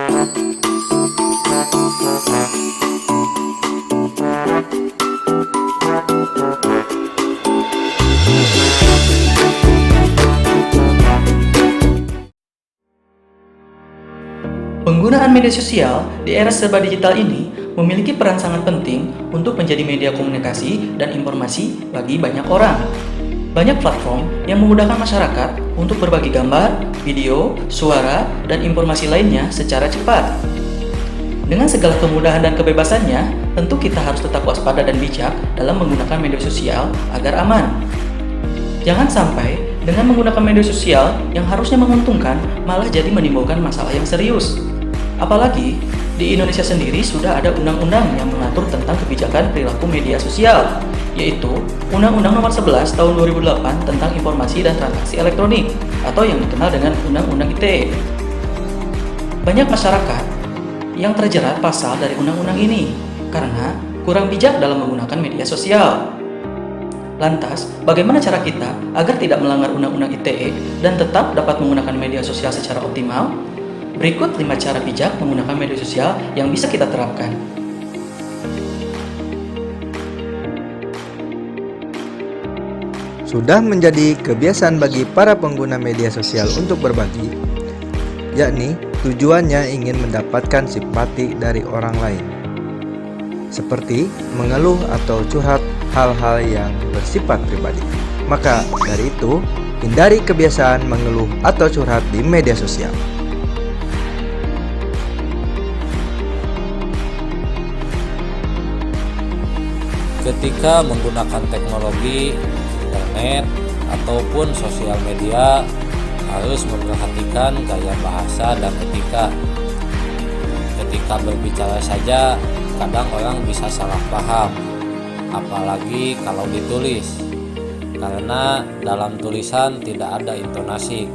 Penggunaan media sosial di era serba digital ini memiliki peran sangat penting untuk menjadi media komunikasi dan informasi bagi banyak orang. Banyak platform yang memudahkan masyarakat untuk berbagi gambar, video, suara, dan informasi lainnya secara cepat. Dengan segala kemudahan dan kebebasannya, tentu kita harus tetap waspada dan bijak dalam menggunakan media sosial agar aman. Jangan sampai dengan menggunakan media sosial yang harusnya menguntungkan malah jadi menimbulkan masalah yang serius. Apalagi di Indonesia sendiri sudah ada undang-undang yang mengatur tentang kebijakan perilaku media sosial, yaitu Undang-Undang Nomor 11 Tahun 2008 tentang Informasi dan Transaksi Elektronik atau yang dikenal dengan Undang-Undang ITE. Banyak masyarakat yang terjerat pasal dari undang-undang ini karena kurang bijak dalam menggunakan media sosial. Lantas, bagaimana cara kita agar tidak melanggar Undang-Undang ITE dan tetap dapat menggunakan media sosial secara optimal? Berikut 5 cara bijak menggunakan media sosial yang bisa kita terapkan. Sudah menjadi kebiasaan bagi para pengguna media sosial untuk berbagi, yakni tujuannya ingin mendapatkan simpati dari orang lain, seperti mengeluh atau curhat hal-hal yang bersifat pribadi. Maka dari itu, hindari kebiasaan mengeluh atau curhat di media sosial. Ketika menggunakan teknologi, internet, ataupun sosial media, harus memperhatikan gaya bahasa dan etika. Ketika berbicara saja, kadang orang bisa salah paham, apalagi kalau ditulis, karena dalam tulisan tidak ada intonasi.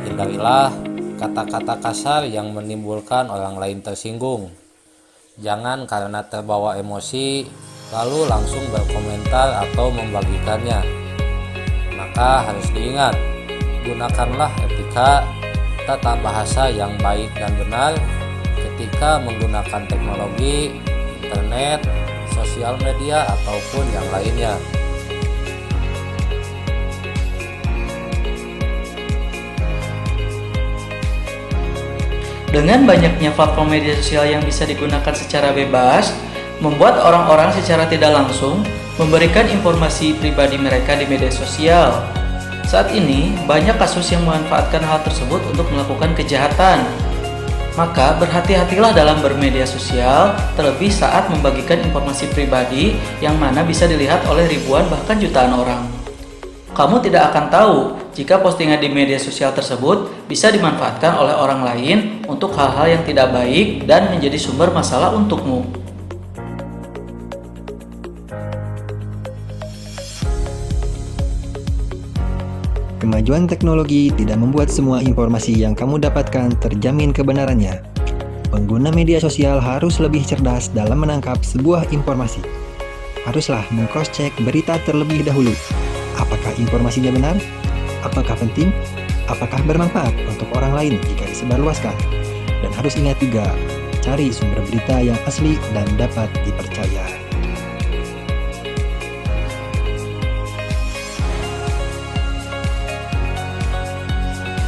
Hindarilah kata-kata kasar yang menimbulkan orang lain tersinggung. Jangan karena terbawa emosi lalu langsung berkomentar atau membagikannya. Maka harus diingat, gunakanlah etika, tata bahasa yang baik dan benar ketika menggunakan teknologi, internet, sosial media, ataupun yang lainnya. Dengan banyaknya platform media sosial yang bisa digunakan secara bebas, membuat orang-orang secara tidak langsung memberikan informasi pribadi mereka di media sosial. Saat ini, banyak kasus yang memanfaatkan hal tersebut untuk melakukan kejahatan. Maka berhati-hatilah dalam bermedia sosial, terlebih saat membagikan informasi pribadi yang mana bisa dilihat oleh ribuan bahkan jutaan orang. Kamu tidak akan tahu jika postingan di media sosial tersebut bisa dimanfaatkan oleh orang lain untuk hal-hal yang tidak baik dan menjadi sumber masalah untukmu. Kemajuan teknologi tidak membuat semua informasi yang kamu dapatkan terjamin kebenarannya. Pengguna media sosial harus lebih cerdas dalam menangkap sebuah informasi. Haruslah meng-cross-check berita terlebih dahulu. Apakah informasinya benar? Apakah penting? Apakah bermanfaat untuk orang lain jika disebarluaskan? Dan harus ingat juga, cari sumber berita yang asli dan dapat dipercaya.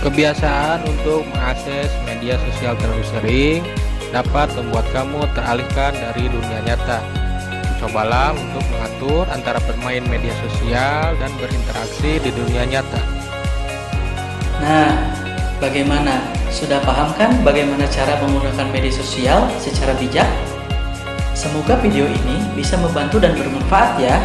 Kebiasaan untuk mengakses media sosial terlalu sering dapat membuat kamu teralihkan dari dunia nyata. Cobalah untuk mengatur antara bermain media sosial dan berinteraksi di dunia nyata. Nah, bagaimana? Sudah paham kan bagaimana cara menggunakan media sosial secara bijak? Semoga video ini bisa membantu dan bermanfaat ya.